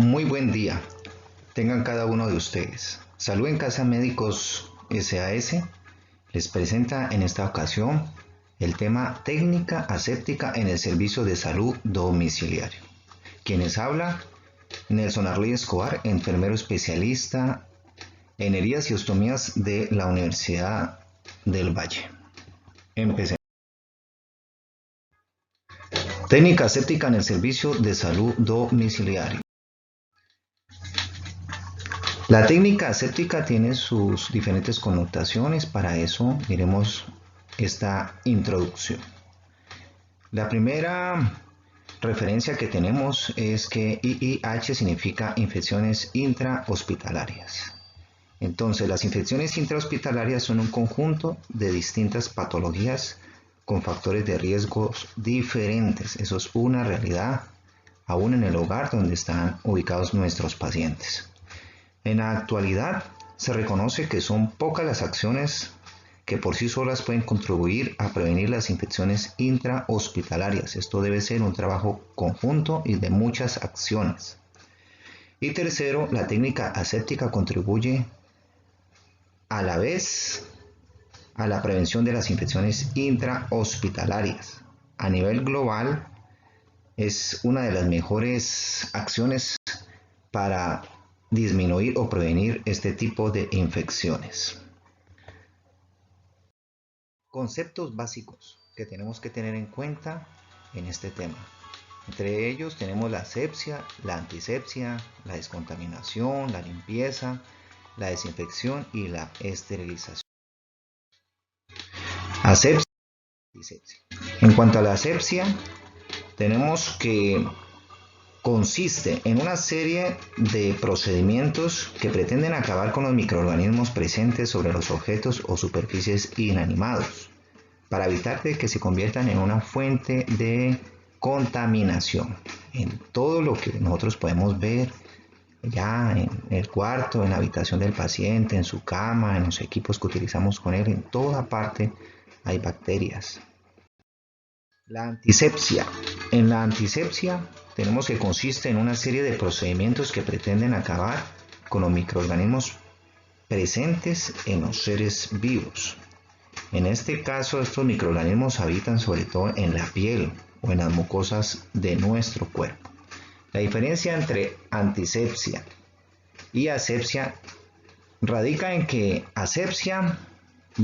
Muy buen día, tengan cada uno de ustedes. Salud en Casa Médicos SAS les presenta en esta ocasión el tema técnica aséptica en el servicio de salud domiciliario. Quienes habla, Nelson Arley Escobar, enfermero especialista en heridas y ostomías de la Universidad del Valle. Empecemos. Técnica aséptica en el servicio de salud domiciliario. La técnica aséptica tiene sus diferentes connotaciones, para eso miremos esta introducción. La primera referencia que tenemos es que IIH significa infecciones intrahospitalarias. Entonces, las infecciones intrahospitalarias son un conjunto de distintas patologías con factores de riesgos diferentes. Eso es una realidad, aún en el hogar donde están ubicados nuestros pacientes. En la actualidad, se reconoce que son pocas las acciones que por sí solas pueden contribuir a prevenir las infecciones intrahospitalarias. Esto debe ser un trabajo conjunto y de muchas acciones. Y tercero, la técnica aséptica contribuye a la vez a la prevención de las infecciones intrahospitalarias. A nivel global, es una de las mejores acciones para disminuir o prevenir este tipo de infecciones. Conceptos básicos que tenemos que tener en cuenta en este tema. Entre ellos tenemos la asepsia, la antisepsia, la descontaminación, la limpieza, la desinfección y la esterilización. Asepsia y antisepsia. En cuanto a la asepsia, tenemos que consiste en una serie de procedimientos que pretenden acabar con los microorganismos presentes sobre los objetos o superficies inanimados, para evitar que se conviertan en una fuente de contaminación. En todo lo que nosotros podemos ver ya en el cuarto, en la habitación del paciente, en su cama, en los equipos que utilizamos con él, en toda parte hay bacterias. La antisepsia. En la antisepsia tenemos que consiste en una serie de procedimientos que pretenden acabar con los microorganismos presentes en los seres vivos. En este caso, estos microorganismos habitan sobre todo en la piel o en las mucosas de nuestro cuerpo. La diferencia entre antisepsia y asepsia radica en que asepsia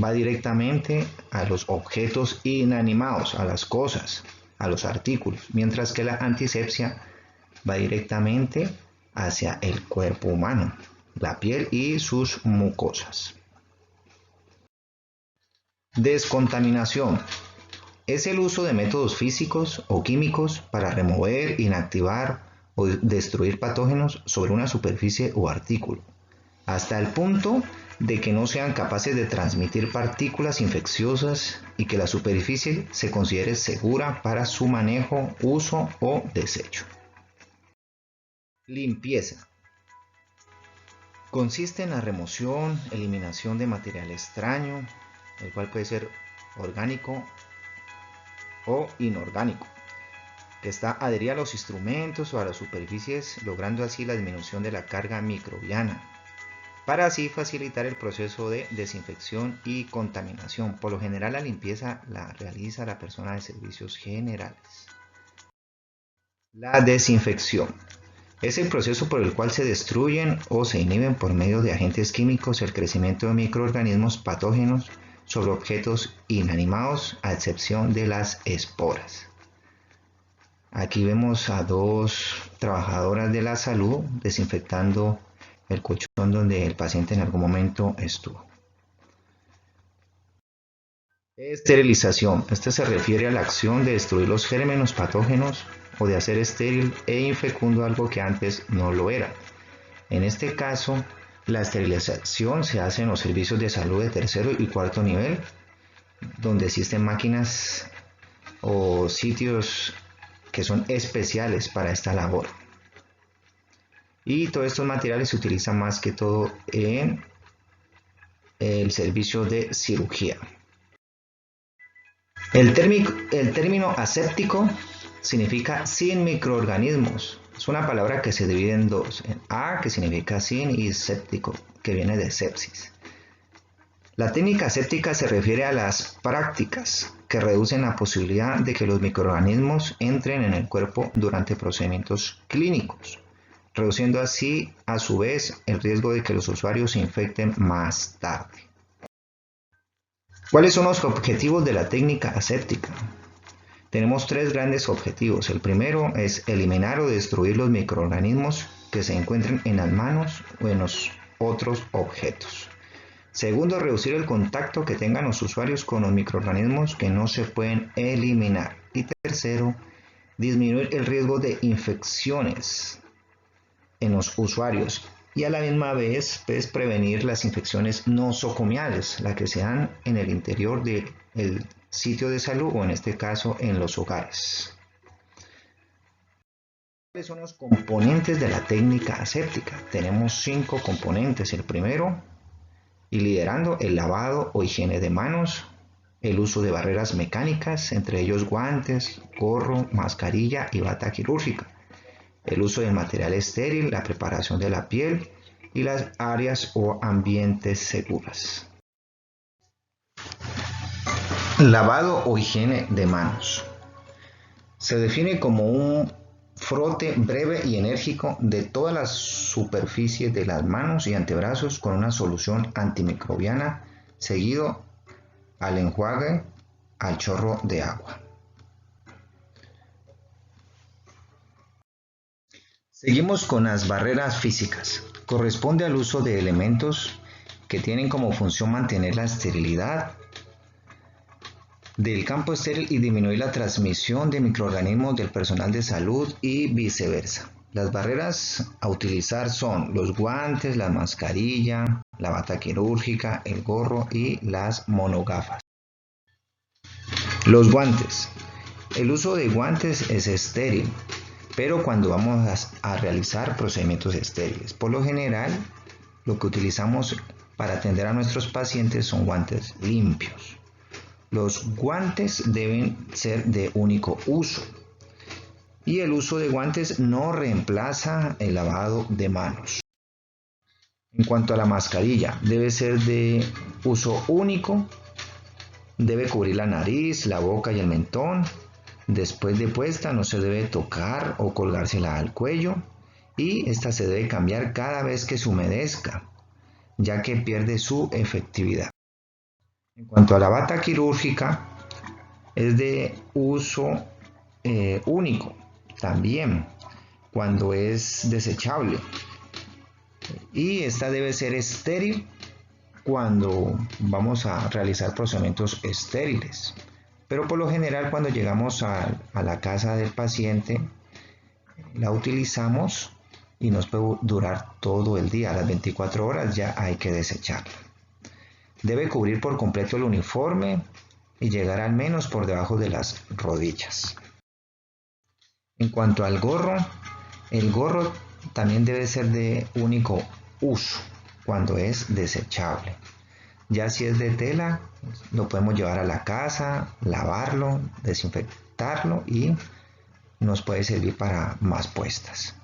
va directamente a los objetos inanimados, a las cosas, a los artículos, mientras que la antisepsia va directamente hacia el cuerpo humano, la piel y sus mucosas. Descontaminación. Es el uso de métodos físicos o químicos para remover, inactivar o destruir patógenos sobre una superficie o artículo, hasta el punto de que no sean capaces de transmitir partículas infecciosas y que la superficie se considere segura para su manejo, uso o desecho. Limpieza. Consiste en la remoción, eliminación de material extraño, el cual puede ser orgánico o inorgánico, que está adherido a los instrumentos o a las superficies, logrando así la disminución de la carga microbiana, para así facilitar el proceso de desinfección y contaminación. Por lo general, la limpieza la realiza la persona de servicios generales. La desinfección es el proceso por el cual se destruyen o se inhiben por medio de agentes químicos el crecimiento de microorganismos patógenos sobre objetos inanimados, a excepción de las esporas. Aquí vemos a dos trabajadoras de la salud desinfectando el colchón donde el paciente en algún momento estuvo. Esterilización. Esta se refiere a la acción de destruir los gérmenes patógenos o de hacer estéril e infecundo algo que antes no lo era. En este caso, la esterilización se hace en los servicios de salud de tercero y cuarto nivel, donde existen máquinas o sitios que son especiales para esta labor. Y todos estos materiales se utilizan más que todo en el servicio de cirugía. El término aséptico significa sin microorganismos Es una palabra que se divide en dos, en a, que significa sin, y séptico, que viene de sepsis. La técnica aséptica se refiere a las prácticas que reducen la posibilidad de que los microorganismos entren en el cuerpo durante procedimientos clínicos, reduciendo así a su vez el riesgo de que los usuarios se infecten más tarde. ¿Cuáles son los objetivos de la técnica aséptica? Tenemos tres grandes objetivos. El primero es eliminar o destruir los microorganismos que se encuentren en las manos o en los otros objetos. Segundo, reducir el contacto que tengan los usuarios con los microorganismos que no se pueden eliminar. Y tercero, disminuir el riesgo de infecciones en los usuarios y a la misma vez prevenir las infecciones nosocomiales, las que se dan en el interior del sitio de salud o en este caso en los hogares. ¿Cuáles son los componentes de la técnica aséptica? Tenemos 5 componentes. El primero, y liderando, el lavado o higiene de manos, el uso de barreras mecánicas, entre ellos guantes, gorro, mascarilla y bata quirúrgica, el uso del material estéril, la preparación de la piel y las áreas o ambientes seguras. Lavado o higiene de manos. Se define como un frote breve y enérgico de todas las superficies de las manos y antebrazos con una solución antimicrobiana, seguido al enjuague al chorro de agua. Seguimos con las barreras físicas. Corresponde al uso de elementos que tienen como función mantener la esterilidad del campo estéril y disminuir la transmisión de microorganismos del personal de salud y viceversa. Las barreras a utilizar son los guantes, la mascarilla, la bata quirúrgica, el gorro y las monogafas. Los guantes. El uso de guantes es estéril, pero cuando vamos a realizar procedimientos estériles. Por lo general, lo que utilizamos para atender a nuestros pacientes son guantes limpios. Los guantes deben ser de único uso y el uso de guantes no reemplaza el lavado de manos. En cuanto a la mascarilla, debe ser de uso único, debe cubrir la nariz, la boca y el mentón. Después de puesta no se debe tocar o colgársela al cuello y esta se debe cambiar cada vez que se humedezca, ya que pierde su efectividad. En cuanto a la bata quirúrgica, es de uso único también cuando es desechable y esta debe ser estéril cuando vamos a realizar procedimientos estériles. Pero por lo general cuando llegamos a la casa del paciente la utilizamos y nos puede durar todo el día. A las 24 horas ya hay que desecharla. Debe cubrir por completo el uniforme y llegar al menos por debajo de las rodillas. En cuanto al gorro, el gorro también debe ser de único uso cuando es desechable. Ya si es de tela, lo podemos llevar a la casa, lavarlo, desinfectarlo y nos puede servir para más puestas.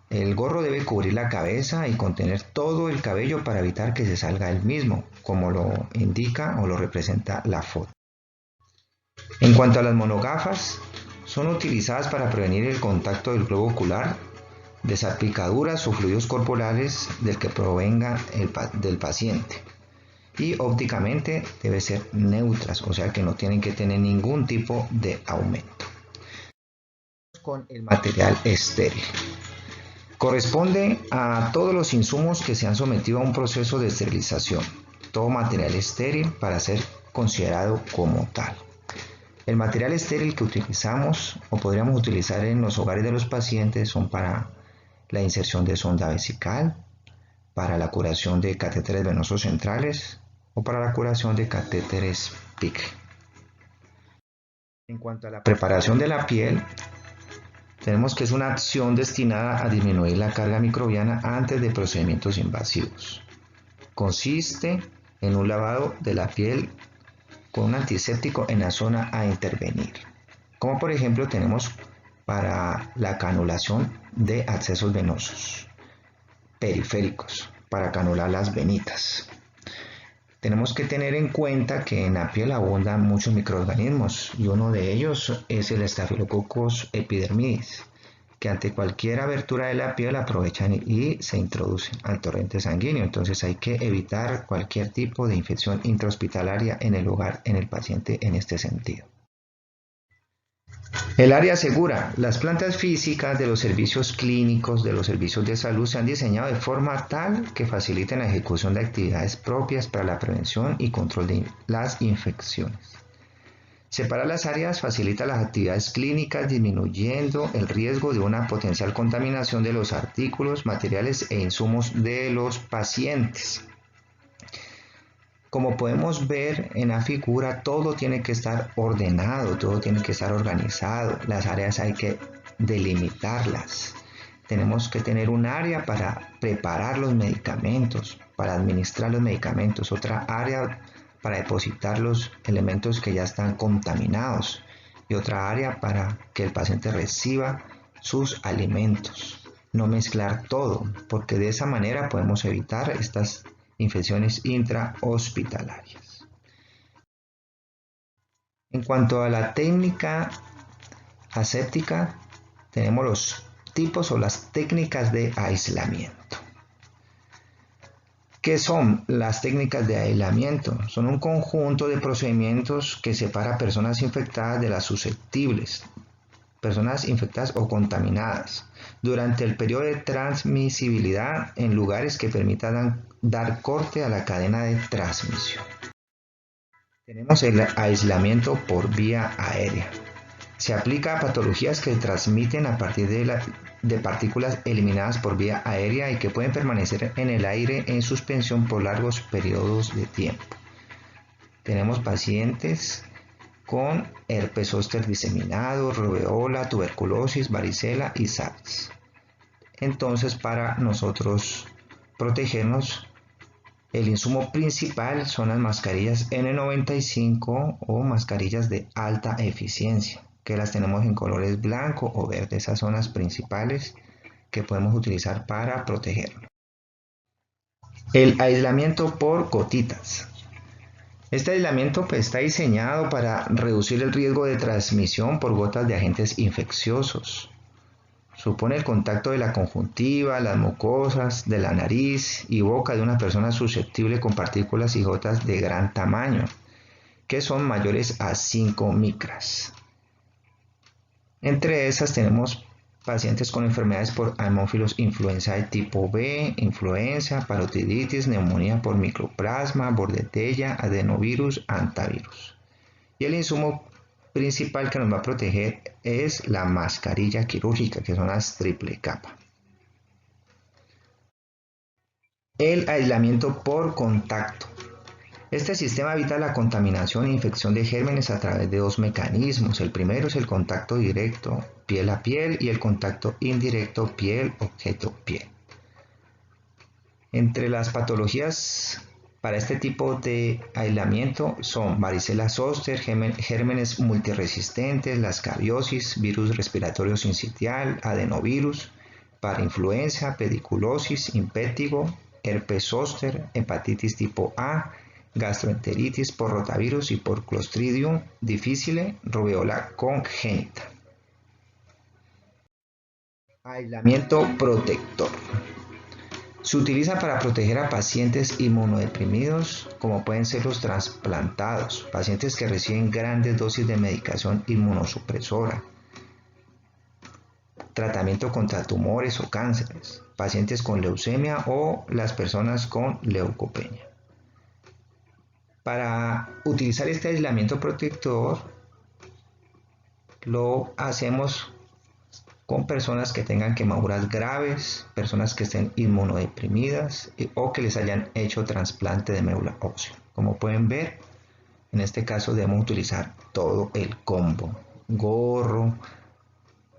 El gorro debe cubrir la cabeza y contener todo el cabello para evitar que se salga el mismo, como lo indica o lo representa la foto. En cuanto a las monogafas, son utilizadas para prevenir el contacto del globo ocular de salpicaduras o fluidos corporales del que provenga del paciente. Y ópticamente debe ser neutras, o sea que no tienen que tener ningún tipo de aumento. Con el material estéril. Corresponde a todos los insumos que se han sometido a un proceso de esterilización. Todo material estéril para ser considerado como tal. El material estéril que utilizamos o podríamos utilizar en los hogares de los pacientes son para la inserción de sonda vesical, para la curación de catéteres venosos centrales o para la curación de catéteres PICC. En cuanto a la preparación de la piel, tenemos que es una acción destinada a disminuir la carga microbiana antes de procedimientos invasivos. Consiste en un lavado de la piel con un antiséptico en la zona a intervenir. Como por ejemplo tenemos para la canulación de accesos venosos periféricos, para canular las venitas. Tenemos que tener en cuenta que en la piel abundan muchos microorganismos y uno de ellos es el Staphylococcus epidermidis, que ante cualquier abertura de la piel aprovechan y se introducen al torrente sanguíneo. Entonces hay que evitar cualquier tipo de infección intrahospitalaria en el hogar en el paciente en este sentido. El área segura. Las plantas físicas de los servicios clínicos, de los servicios de salud, se han diseñado de forma tal que faciliten la ejecución de actividades propias para la prevención y control de las infecciones. Separar las áreas facilita las actividades clínicas, disminuyendo el riesgo de una potencial contaminación de los artículos, materiales e insumos de los pacientes. Como podemos ver en la figura, todo tiene que estar ordenado, todo tiene que estar organizado. Las áreas hay que delimitarlas. Tenemos que tener un área para preparar los medicamentos, para administrar los medicamentos, otra área para depositar los elementos que ya están contaminados y otra área para que el paciente reciba sus alimentos. No mezclar todo, porque de esa manera podemos evitar estas infecciones intrahospitalarias. En cuanto a la técnica aséptica, tenemos los tipos o las técnicas de aislamiento. ¿Qué son las técnicas de aislamiento? Son un conjunto de procedimientos que separa personas infectadas de las susceptibles, personas infectadas o contaminadas, durante el periodo de transmisibilidad en lugares que permitan dar corte a la cadena de transmisión. Tenemos el aislamiento por vía aérea. Se aplica a patologías que se transmiten a partir de partículas eliminadas por vía aérea y que pueden permanecer en el aire en suspensión por largos periodos de tiempo. Tenemos pacientes con herpes zóster diseminado, rubeola, tuberculosis, varicela y SARS. Entonces, para nosotros protegernos, el insumo principal son las mascarillas N95 o mascarillas de alta eficiencia, que las tenemos en colores blanco o verde. Esas son las principales que podemos utilizar para protegernos. El aislamiento por gotitas. Este aislamiento está diseñado para reducir el riesgo de transmisión por gotas de agentes infecciosos. Supone el contacto de la conjuntiva, las mucosas, de la nariz y boca de una persona susceptible con partículas y gotas de gran tamaño, que son mayores a 5 micras. Entre esas tenemos pacientes con enfermedades por Haemophilus influenza de tipo B, influenza, parotiditis, neumonía por micoplasma, bordetella, adenovirus, hantavirus. Y el insumo principal que nos va a proteger es la mascarilla quirúrgica, que son las triple capa. El aislamiento por contacto. Este sistema evita la contaminación e infección de gérmenes a través de dos mecanismos. El primero es el contacto directo piel a piel y el contacto indirecto piel-objeto-piel. Entre las patologías para este tipo de aislamiento son varicela zóster, gérmenes multiresistentes, la escabiosis, virus respiratorio sincitial, adenovirus, parainfluenza, pediculosis, impétigo, herpes zóster, hepatitis tipo A, gastroenteritis por rotavirus y por Clostridium difficile, rubeola congénita. Aislamiento protector. Se utiliza para proteger a pacientes inmunodeprimidos, como pueden ser los trasplantados, pacientes que reciben grandes dosis de medicación inmunosupresora, tratamiento contra tumores o cánceres, pacientes con leucemia o las personas con leucopenia. Para utilizar este aislamiento protector, lo hacemos con personas que tengan quemaduras graves, personas que estén inmunodeprimidas o que les hayan hecho trasplante de médula ósea. Como pueden ver, en este caso debemos utilizar todo el combo: gorro,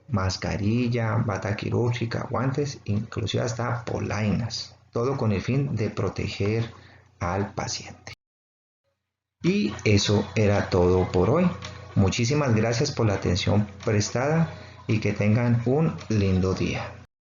mascarilla, bata quirúrgica, guantes, inclusive hasta polainas, todo con el fin de proteger al paciente. Y eso era todo por hoy. Muchísimas gracias por la atención prestada y que tengan un lindo día.